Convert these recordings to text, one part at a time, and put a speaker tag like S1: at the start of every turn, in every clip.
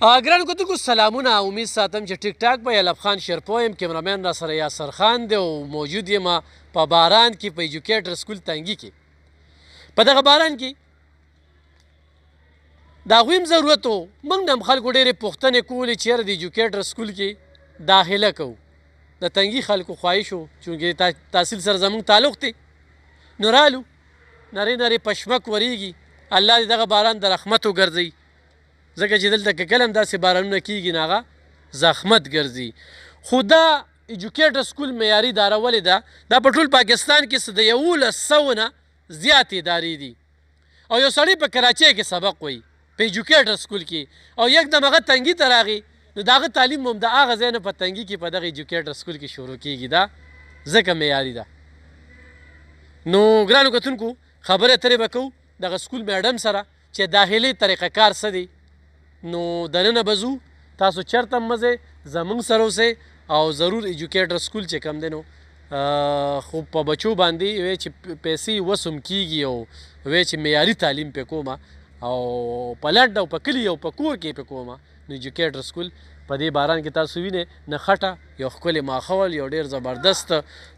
S1: ګرانو کتونکو سلامونه. امید ساتم چې ټیک ټاک به یلب خان شیرپو یم، کیمرامین را سره یاسر خان دی او موجود یم په باران کې په ایجوکیټر سکول تنګي کې. په دغه باران کې د هغوی هم ضرورت و، موږ نه هم خلکو ډېرې پوښتنې کولې چې یاره د ایجوکیټر سکول کې داخله کوو. د تنګي خلکو خواهش و چونکې تحصیل سره زموږ تعلق دی، نو رالو نرې نرې پشمک ورېږي. الله دې دغه باران د رحمت وګرځوي، ځکه چې دلته که کله هم داسې بارانونه کېږي نو هغه زحمت ګرځي. خو دا ایجوکیټر سکول معیاري اداره ولې ده؟ دا په ټول پاکستان کې څه د 1100 نه زیات ادارې دي او یو سړی په کراچۍ کې سبق وایي په ایجوکیټر سکول کې، او یکدم هغه تنګي ته راغی نو د هغه تعلیم هم د هغه ځای نه په تنګي کې په دغه ایجوکیټر سکول کې شروع کېږي. دا ځکه معیاري ده. نو ګرانو کتونکو خبرې اترې به کوو دغه سکول میډم سره چې داخلي طریقه کار څه دی. نو دننه به ځو، تاسو چېرته هم مه ځئ، زموږ سره اوسئ او ضرور ایجوکیټر سکول چې کوم دی نو خو په بچو باندې وایي چې پیسې وس هم کېږي او وایي چې معیاري تعلیم پې کومه او په لنډ او په کلي او په کور کې پې کومه. نو ایجوکیټر سکول په دې باران کې تاسو وینئ نه خټه، یو ښکلی ماحول، یو ډېر زبردست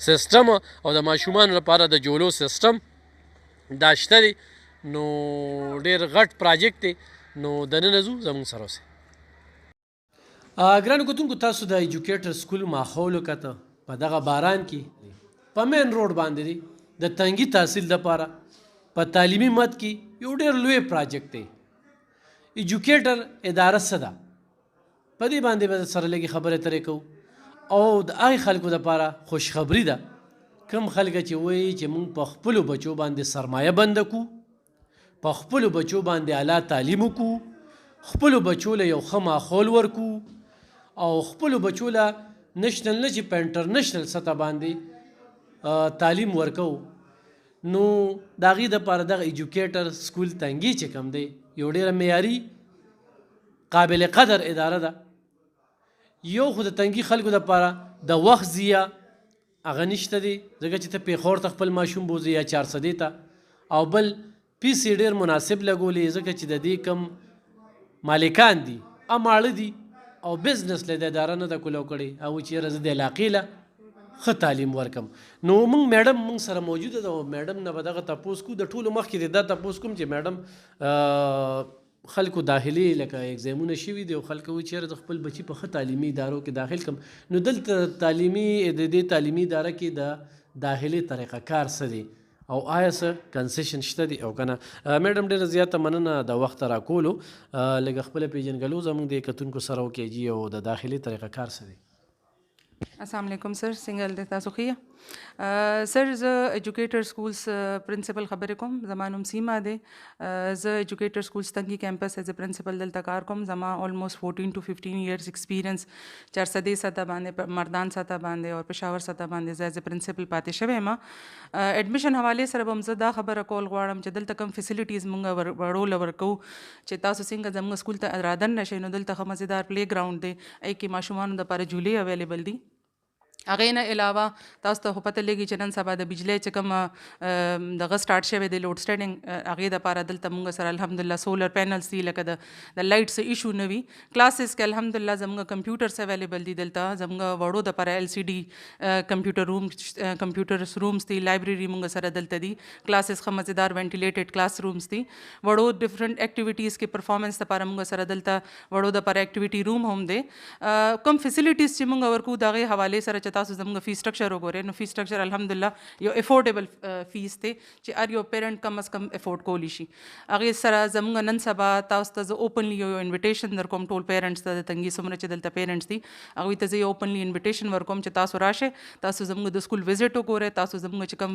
S1: سیسټم او د ماشومانو لپاره د جولو سیسټم دا شته دی. نو ډېر غټ پراجیکټ دی. نو دننه ځو، زموږ سره اوسئ. ګرانو کتونکو تاسو د ایجوکیټر سکول ماحول وکته په دغه باران کې په مین روډ باندې دی د تنګي تحصیل دپاره په تعلیمي مد کې یو ډېر لوی پراجیکټ دی. ایجوکیټر اداره څه ده په دې باندې به سره لږې خبرې اترې کوو او د هغې خلکو دپاره خوشخبري ده کوم خلک چې وایي چې موږ په خپلو بچو باندې سرمایه بنده کړو، په خپلو بچو باندې اعلی تعلیم وکړو، خپلو بچو له یو ښه ماحول ورکړو او خپلو بچو له نشنل نه چې په انټرنیشنل سطح باندې تعلیم ورکوو. نو د هغې دپاره دغه ایجوکیټر سکول تنګي چې کوم دی یو ډېره معیاري قابل قدر اداره ده. یو خو د تنګي خلکو دپاره د وخت ضیاع هغه نشته دی، ځکه چې ته پېښور ته خپل ماشوم بوځې یا چارسدې ته، او بل پیس یې ډېر مناسب لګولې ځکه چې د دې کم مالکان دي ماړه دي او بزنس له د اداره نه ده کولو کړې او چې یاره زه د علاقې له ښه تعلیم ورکم. نو موږ میډم موږ سره موجوده ده او میډم نه به دغه تپوس کوو. د ټولو مخکې د دا تپوس کوم چې میډم خلکو داخلي لکه اگزامونه شوي دي او خلکو وایي چې یاره زه خپل بچي په ښه تعلیمي ادارو کې داخل کړم. نو دلته تعلیمي د دې تعلیمي اداره کې د داخلي طریقه کار څه دی او آیا څه کنسیشن شته دی او که نه. میډم ډېره زیاته مننه د وخت راکولو. لږه خپله پیژنګلو زموږ د کتونکو سره وکړئ جي او د داخلي طریقه کار څه دی.
S2: السلام علیکم سر، څنګه د تاسو ښه سر؟ زه ایجوکیټر سکولز پرنسپل خبرې کوم. زما نوم سیما دی. زه ایجوکیټر سکولز تنګي کیمپس ایز ا پرنسپل دلته کار کوم. زما آلموسٹ 14 to 15 ایئرس ایکسپیرینس چارسدې سطح باندې، مردان سطح باندې او پېښور سطح باندې زه ایز ا پرنسپل پاتې شوی یم. ایډمیشن حوالې سره به هم زه دا خبره کول غواړم چې دلته کوم فیسیلیټیز مونږ وړو له ورکوو چې تاسو څنګه زموږ سکول ته رادن نشئ. نو دلته ښه مزیدار پلی ګراؤنډ دی، هغې کې ماشومانو دپاره جولې اویلیبل دي. هغې نه علاوه تاسو ته خو پته لګي چې نن سبا د بجلی چې کوم دغه سټارټ شوی دی لوډ سټیډنګ، هغې دپاره دلته مونږ سره الحمدلله سولر پینلز دي، لکه د لایټس ایشو نه وي. کلاسز کې الحمدلله زموږ کمپیوټرس اویلیبل دي. دلته زموږ وړو دپاره LCD کمپیوټرس رومز دي، لایبرري مونږ سره دلته دي. کلاسز ښه مزیدار وینټیلیټډ کلاس رومز دي. وړو ډفرنٹ ایکټیویټیز کې پرفارمنس دپاره مونږ سره دلته وړو دپاره ایکټیویټي روم هم دی. کوم فیسیلیټیز چې مونږ ورکوو د هغې حوالې سره چې تاسو زموږ فی سټرکچر وګورئ، نو فی سټرکچر الحمدلله یو افورډیبل فیس دی چې هر یو پیرنټ کم از کم افورډ کولی شي. هغې سره زموږ نن سبا تاسو ته زه اوپنلی یو انویټیشن در کوم ټول پیرنټس ته، د تنګي څومره چې دلته پیرنټس دي هغوی ته زه یو اوپنلی انویټیشن ورکوم چې تاسو راشئ، تاسو زموږ د سکول وزټ وګورئ، تاسو زموږ چې کوم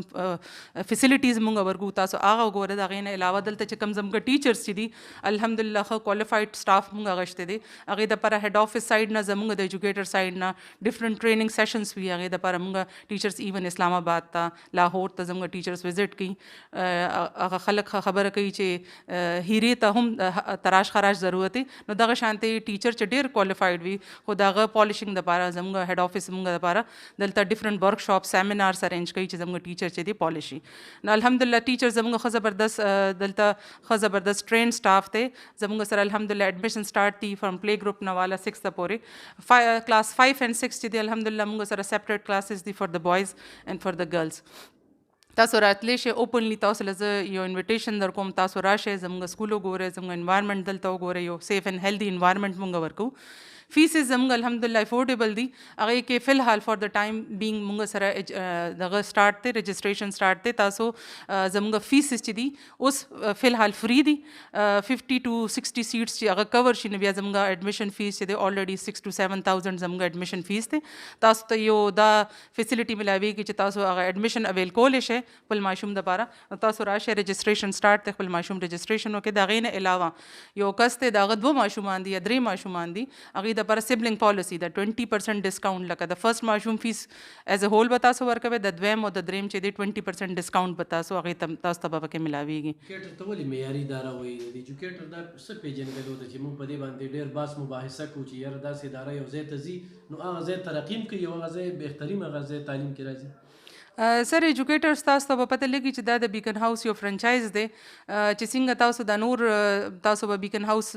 S2: فیسیلیټیز مونږ ورکوو تاسو هغه وګورئ. د هغې نه علاوه دلته چې کوم زموږ ټیچرس چې دي الحمدلله ښه کوالیفاید سټاف مونږ اغوښتی دی. هغې دپاره هیډ آفس سایډ نه زموږ د ایجوکیټر سایډ نه ډفرنٹ ټریننګ سیشنز ریزرویشنز وي هغې دپاره مونږ ټیچرس ایون اسلام آباد ته لاهور ته زموږ ټیچرس وزټ کوي هغه خلک خبره کوي چې هیرې ته هم تراش خراش ضرورت دی نو دغه شانتې ټیچر چې ډېر کوالیفاید وي خو د هغه پالشنګ دپاره زموږ هیډ آفس مونږ دپاره دلته ډفرنٹ ورکشاپ سیمینارس ارینج کوي چې زموږ ټیچر چې دی پالش شي نو الحمدلله ټیچر زموږ ښه زبردست دلته ښه زبردست ټرین سټاف دی زموږ سره الحمدلله ایډمیشن سټارټ دی فرام پلی ګروپ نه والا 6 ته پورې کلاس 5 and 6 چې دی الحمدلله مونږ سره سیپریټ کلاسز دي فار د بوایز اینڈ فار د ګرلز تاسو راتلی شئ اوپنلی تاسو له زه یو انویټیشن در کوم تاسو راشئ زموږ سکول وګورئ زموږ انوایرمنټ دلته وګورئ یو سیف اینڈ هیلدي انوایرمنټ مونږ ورکو فیسز زموږ الحمدلله افورډیبل دي هغې کې فی الحال فار د ټایم بینګ مونږ سره دغه سټارټ دی رجسټریشن سټارټ دی تاسو زموږ فیسز چې دي اوس فی الحال فری دي 50 to 60 سیټس چې هغه کور شي نو بیا زموږ ایډمیشن فیس چې دی الریډي 6 to 7,000 زموږ ایډمیشن فیس دی تاسو ته یو دا فیسیلیټي ملاویږي چې تاسو هغه ایډمیشن اویل کولی شئ خپل ماشوم دپاره تاسو راشئ رجسټریشن سټارټ دی خپل ماشوم رجسټریشن وکړئ د هغې نه علاوه یو کس دی د هغه 2 ماشومان دي یا 3 ماشومان دي هغې دپاره سبلنګ پالیسي د 20% ډسکاونټ لکه د فرست ماشوم فیس ایز ا هول به تاسو ورکوئ د دویم او د دریم چې دی 20% ډسکاونټ به تاسو هغې تاسو ته به پکې ملاویږي
S1: ایجوکیټر ته ولې معیاري اداره وایي د ایجوکیټر دا څه پیژندګلو ده چې موږ په دې باندې ډېر بحث مباحثه کوو چې یاره داسې اداره یو ځای ته ځي نو هغه ځای ترقیم کوي او هغه ځای بهترین هغه ځای تعلیم کې راځي
S2: سر ایجوکیټرز تاسو ته به پته لګي چې دا د بیکن هاوس یو فرنچایز دی چې څنګه تاسو د نور تاسو به بیکن هاوس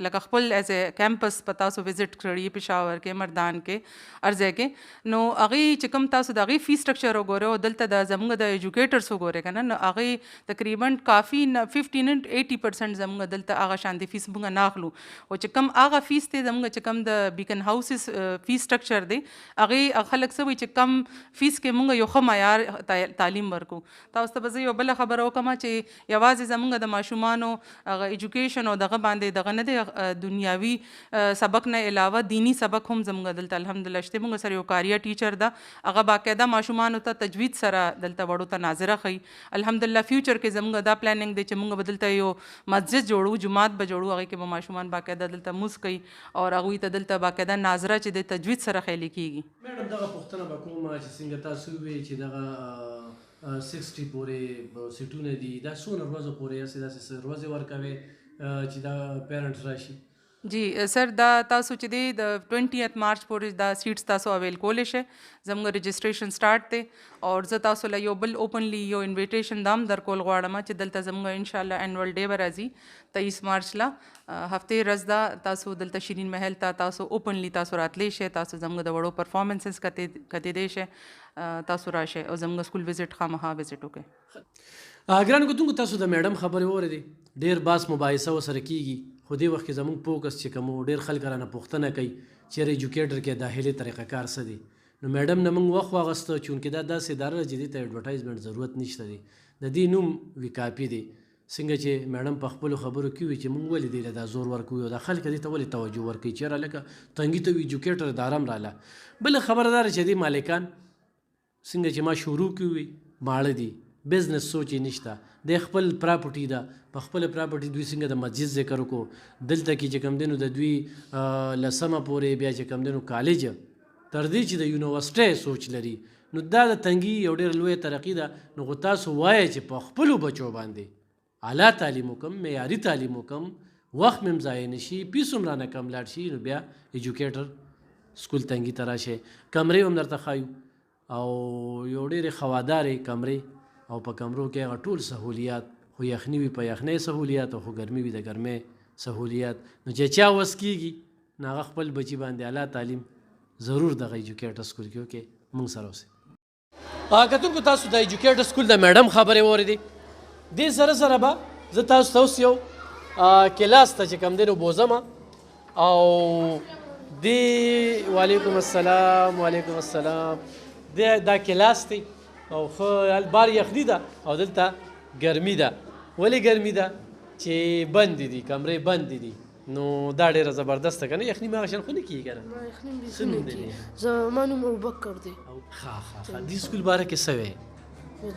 S2: لکه خپل ایز ا کیمپس په تاسو وزټ کړی پېښور کې مردان کې ارځای کې نو هغې چې کوم تاسو د هغې فی سټرکچر وګورئ او دلته د زموږ د ایجوکیټرز وګورئ که نه نو هغې تقریبا کافي 15 and 80% زموږ دلته هغه شانتې فیس موږ نه اخلو او چې کوم هغه فیس دی زموږ چې کوم د بیکن هاوسز فی سټرکچر دی هغې خلک څه وایي چې کم فیس کې موږ یو ښه معیار تعلیم ورکو تاسو ته به زه یو بله خبره وکړم چې یوازې زموږ د ماشومانو هغه ایجوکیشن او دغه باندې دغه نه دی دنیاوي سبق نه علاوه دینی سبق هم زموږ دلته الحمدلله شته موږ سره یو کاریه ټیچر ده هغه باقاعده ماشومانو ته تجوید سره دلته وړو ته ناظره ښیي الحمدلله فیوچر کې زموږ دا پلاننګ دی چې موږ به دلته یو مسجد جوړو جومات به جوړو هغې کې به ماشومان باقاعده دلته مونځ کوي او هغوی ته دلته باقاعده ناظره چې د تجوید سره خیلی کیږي
S1: میډم دغه پوښتنه به کوم چې څنګه تاسو ووایئ چې دغه 60 پورې سیټونه دي دا څومره ورځو پورې هسې داسې ورځې ورکوي چې دا پیرنټس راشي
S2: جی سر دا تاسو چې دی د 20 مارچ پورې دا سیټس تاسو اویل کولی شئ زموږ رجسټریشن سټارټ دی او زه تاسو له یو بل اوپنلی یو انویټیشن دا هم درکول غواړم چې دلته زموږ انشاءالله انول ډے به راځي 23 مارچ لا هفتې ورځ ده تاسو دلته شیرین محل ته تاسو اوپنلی تاسو راتلی شئ تاسو زموږ د وړو پرفارمنسز کتلی شئ تاسو راشئ او زموږ سکول وزټ خامخا وزټ وکړئ
S1: ګرانو کتونکو تاسو د میډم خبرې واورېدې ډېر باس مباحثه ورسره کیږي خو دې وخت کې زموږ فوکس چې کوم ډېر خلک رانه پوښتنه کوي چېرې ایجوکیټر کې داخلي طریقه کار څه دی نو میډم نه موږ وخت واغسته چونکې دا داسې اداره ده چې دې ته ایډورټایزمنټ ضرورت نشته دی د دې نوم وي کاپي دی څنګه چې میډم په خپلو خبرو کې وي چې موږ ولې دې له دا زور ورکوو او دا خلک دې ته ولې توجه ورکوي چېرې لکه تنګي ته ایجوکیټر اداره هم راله بله خبره دا ده چې دې مالکان څنګه چې ما شروع کې وي ماړه دي بزنس سوچ یې نشته د خپل پراپرټي ده په خپل پراپرټي دوی څنګه د مسجد ذکر وکړو دلته کې چې کوم دی نو د دوی لسمه پورې بیا چې کوم دی نو کالج تر دې چې د یونیورسټۍ سوچ لري نو دا د تنګي یو ډېر لویه ترقي ده نو خو تاسو وایئ چې په خپلو بچو باندې اعلی تعلیم وکړم معیاري تعلیم وکړم وخت مې هم ضایع نه شي پیس هم رانه کم لاړ شي نو بیا ایجوکیټر سکول تنګي ته راشئ کمرې هم درته ښایو او یو ډېرې هوادارې کمرې او په کمرو کې هغه ټول سهولیات خو یخني وي په یخنۍ سهولیات او خو ګرمي وي د ګرمۍ سهولیات نو چې چا وس کېږي نو هغه خپل بچي باندې اعلی تعلیم ضرور دغه ایجوکیټر سکول کې وکړي موږ سره اوسئ کتونکو تاسو د ایجوکیټر سکول د میډم خبرې واورېدې دې سره سره به زه تاسو ته اوس یو کلاس ته چې کوم دی نو بوځم او دې وعلیکم السلام وعلیکم السلام دا کلاس دی او ښه بار یخني ده او دلته ګرمي ده ولې ګرمي ده چې بندې دي کمرې بندې دي نو دا ډېره زبردسته که نه یخني مې هغه شان خو نه کېږي که نه
S3: یخني مې څه نه کېږي زما نوم ابوبکر دی
S1: ښه دې سکول باره کې څه وایې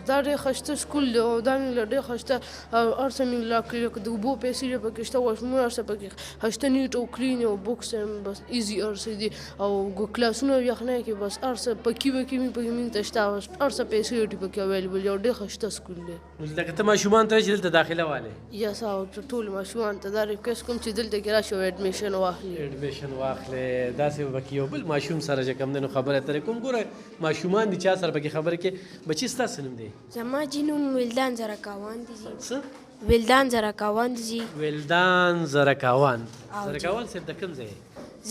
S3: دا ډېر ښایسته سکول دی او دا مې له ډېر ښایسته هر څه مې لا کړي لکه د اوبو پیسې ډېر پکې شته واشرومونه هر څه پکې ښایسته نیټ او کلین او بوکس هم بس ایزي هر څه دي او کلاسونه یخنۍ کې بس هر څه پکې مې پکې مونږ ته شته هر څه فیسیلیټي پکې اویلیبل یو ډېر ښایسته سکول دی
S1: لکه ته ماشومان ته چې دلته داخله والې
S3: یا او ټول ماشومان ته دا ریکویسټ کوم چې دلته کې راشي او ایډمیشن واخلي
S1: ایډمیشن واخلې داسې به پکې یو بل ماشوم سره چې کوم دی نو خبره ترې کوم ګوره ماشومان دي چا سره پکې خبره کې بچي ستاسو نوم دی
S4: زما جی نوم ولدان زرکاوان دی جی
S1: څه
S4: ولدان زرکاوان دی جی
S1: ولدان زرکاوان زرکاوان صاحب د کوم ځای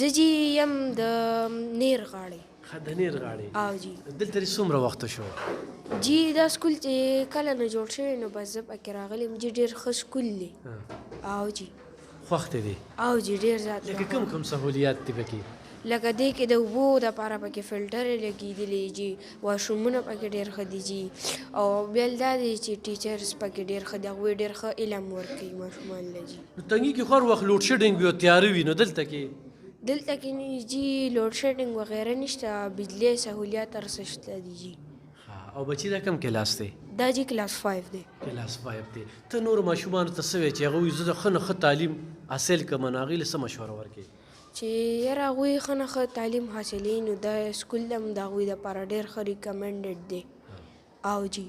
S4: زه جی یم د نیر غاړې
S1: ښه د نیر غاړې
S4: او جی
S1: دلته دې څومره وخت شو
S4: جی دا سکول چې کله نه جوړ شوی نو بس زه پکې راغلی یم جی ډېر ښه سکول دی او جی
S1: خوښ دی
S4: او جی ډېر زیات
S1: لکه کوم سهولیات دي پکې
S4: لکه دې کې د اوبو دپاره پکې فلټرې لګېدلې جی واشرومونه پکې ډېر ښه دي جی او بل دا دی چې ټیچرز پکې ډېر ښه دي هغوی ډېر ښه علم ورکوي ماشومان له جی
S1: تنګي کې خور وخت لوډ شیډینګ وي او تیاره وي نو دلته کې
S4: دلته کې جی لوډ شیډینګ وغیره نشته بجلی سهولیات هر څه شته دي جی
S1: او بچی دا کم کلاس دی
S4: دا جی کلاس 5 دی
S1: کلاس 5 دی ته نور ماشومانو ته څه وایې چې هغوی زه د ښه نه ښه تعلیم حاصل کړم نو هغوی له څه مشوره ورکوې
S4: چې یاره هغوی ښه نه ښه تعلیم حاصلوي نو دا سکول هم د هغوی دپاره ډېر ښه ریکمنډډ دی او جی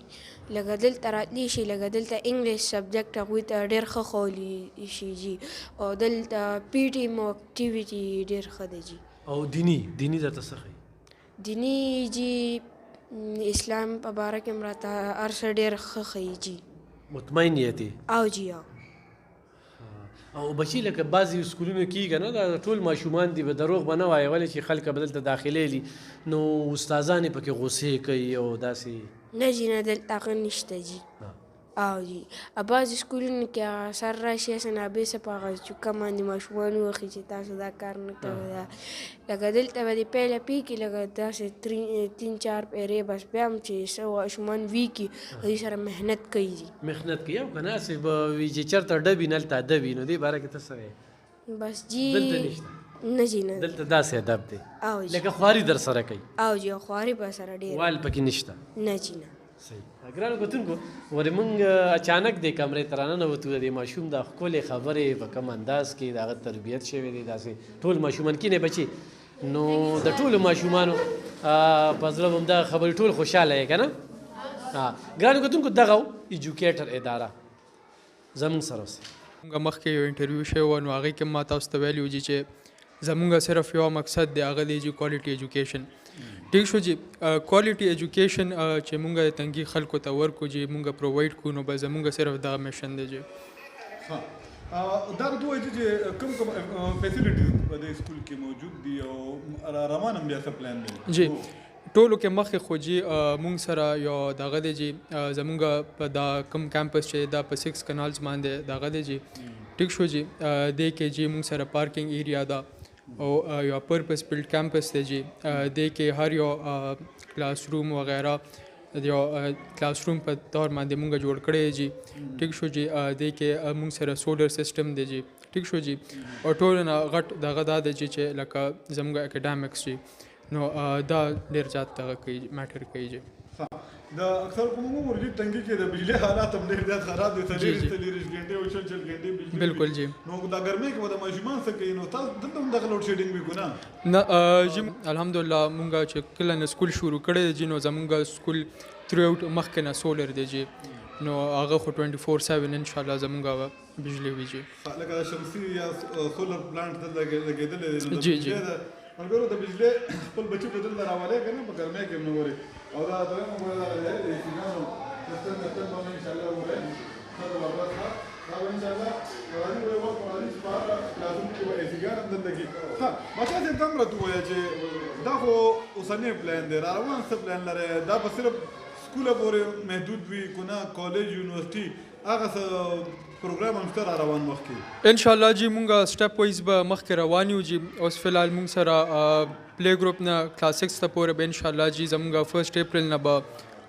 S4: لکه دلته راتلی شي لکه دلته انګلیش سبجیکټ هغوی ته ډېر ښه ښوولی شي جی او دلته پی ټي ایم اکټیویټي ډېر ښه دی جی
S1: او دینی درته څه ښایي
S4: دینی جی اسلام په باره کې هم راته هر څه ډېر ښه ښیي جی
S1: مطمئن یې تی
S4: او جی او
S1: او بچی لکه بعضې سکولونو کېږي که نه دا ټول ماشومان دي به دروغ به نه وایي ولې چې خلک به دلته داخلیږي نو استادان یې پکې غوسې کوي او داسې
S4: نه جی نه دلته هغه نشته جی او جی بعضې سکولونو کې هغه سر راشي هسې نابسه په هغه چوکه باندې ماشومان ووښي چې تاسو دا کار نه کوئ دا لکه دلته به دې پیله پی کړي لکه داسې 3-4 پیرې بس بیا هم چې څه ماشومان وي کړي هغوی سره محنت کوي جي
S1: محنت کوي او که نه هسې به وي چې چېرته ډبي نه هلته ادب وي نو دې باره کې ته څه وایې
S4: بس جی
S1: دلته نشته
S4: نه جی نه
S1: دلته داسې ادب دی
S4: او جی
S1: لکه خواري در سره کوي
S4: او جی خواري به سره ډېر
S1: وال پکې نشته
S4: نه جی نه
S1: صحیح ګرانو کتونکو ورې موږ اچانک دې کمرې ته راننوتو د دې ماشوم دا ښکلې خبرې په کوم انداز کې د هغه تربیت شوی دی داسې ټول ماشومان کینې بچي نو د ټولو ماشومانو په زړه به همدغه خبرې ټول خوشحاله یې که نه ګرانو کتونکو دغه ایجوکیټر اداره زموږ سره اوسئ
S5: موږ مخکې یو انټرویو شوی و نو هغې کې ما تاسو ته ویلي و چې زمونږ صرف یو مقصد دی هغه دی چې کوالټي ایجوکیشن ٹھیک شو جی کوالټي ایجوکیشن چې مونږ د تنګي خلکو ته ورکو چې مونږ پرووایډ کو نو به زمونږ صرف دا میشن دی جی
S6: دا به وایي چې کوم فیسیلیټیز په دې سکول کې موجود دي او روان هم بیا څه پلان دی
S5: جی ټولو کې مخکې خو جی مونږ سره یو دغه دی جی زمونږ په دا کم کیمپس چې دا په 6 کنالز باندې دغه دی جی ټیک شو جی دې کې جی مونږ سره پارکینګ ایریا دا او یو پرپس بلډ کیمپس دی جی دې کې هر یو کلاس روم وغیرہ یو کلاس روم په طور باندې مونږ جوړ کړی جی ټیک شو جی دې کې مونږ سره سولر سیسټم دی جی ټیک شو جی او ټول نه غټ دغه دا دی چې لکه زموږ اکیډمیکس جی نو دا ډېر زیات دغه کوي میټر کوي جی
S6: دا اکثر په موږ ورجی تنګي کې د بجلی حالات هم ډېر زیات خراب دي 30 غنټې او 40 غنټې بجلی
S5: بالکل جی
S6: نو دا ګرمۍ کې د ماشومان څه کوي نو تاسو دلته هم دغه لوډ شیډینګ وي ګونه
S5: نه جی الحمدلله مونږ چې کله نه سکول شروع کړی جی نو زمونږ سکول تھرو اوټ مخکې نه سولر دی جی نو هغه خو 24/7 ان شاء الله زمونږ بجلی وي جی
S6: لکه شمسي یا سولر پلانټ دلته لګېدلې
S5: جی جی
S6: ملګرو د بجلی خپل بچو په دلته راولې که نه په ګرمۍ کې هم نه وري او دا دویمه ګوره دا د سیګانو سیستم به انشاءالله وورئ ښه زبردست ده دا به انشاءالله وراني به یې وخت وراني چې په هغه کلاسونو کې به سیګان هم دلته کي ښه بچا صاحب ته هم راته ووایه چې دا خو اوسنی پلان دی را روان څه پلان لرئ دا به صرف سکوله پورې محدود وي که نه کالج یونیورسټي هغه څه پروګرام هم شته را روان مخکې
S5: ان شاء الله جی مونږ سټپ وایز به مخکې روان یو جی اوس فلحال مونږ سره پلی ګروپ نه کلاس 6 ته پورې به ان شاء الله جی زمونږ 1 اپریل نه به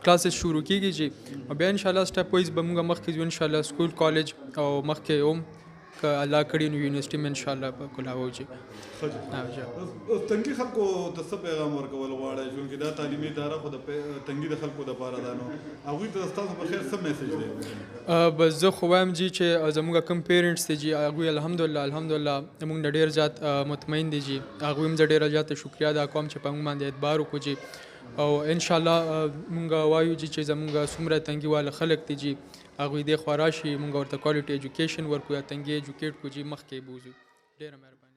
S5: کلاسز شروع کیږي جی او بیا ان شاء الله سټپ وایز به مونږ مخکې ځو ان شاء الله سکول کالج او مخکې هم که الله کړي نو یونیورسټي مې انشاءالله په کلاوه وجي
S6: تنګي خلکو ته څه پیغام ورکول غواړئ چونکې دا تعلیمي اداره خو د تنګي د خلکو دپاره ده نو هغوی ته ستاسو په خیر څه میسج دی؟
S5: بس زه خو وایم جي چې زموږ کوم پیرنټس دي جي هغوی الحمدلله موږ نه ډېر زیات مطمئن دي جي هغوی هم زه ډېره زیاته شکریا ادا کوم چې په موږ باندې اعتبار وکړو جي او انشاءالله موږ وایو جي چې زموږ څومره تنګي واله خلک دي جي هغوی دې خوا راشي موږ ورته کوالټي ایجوکیشن ورکړو یا تنګي ایجوکیټ کړو جي مخکې بوځو. ډېره مهرباني.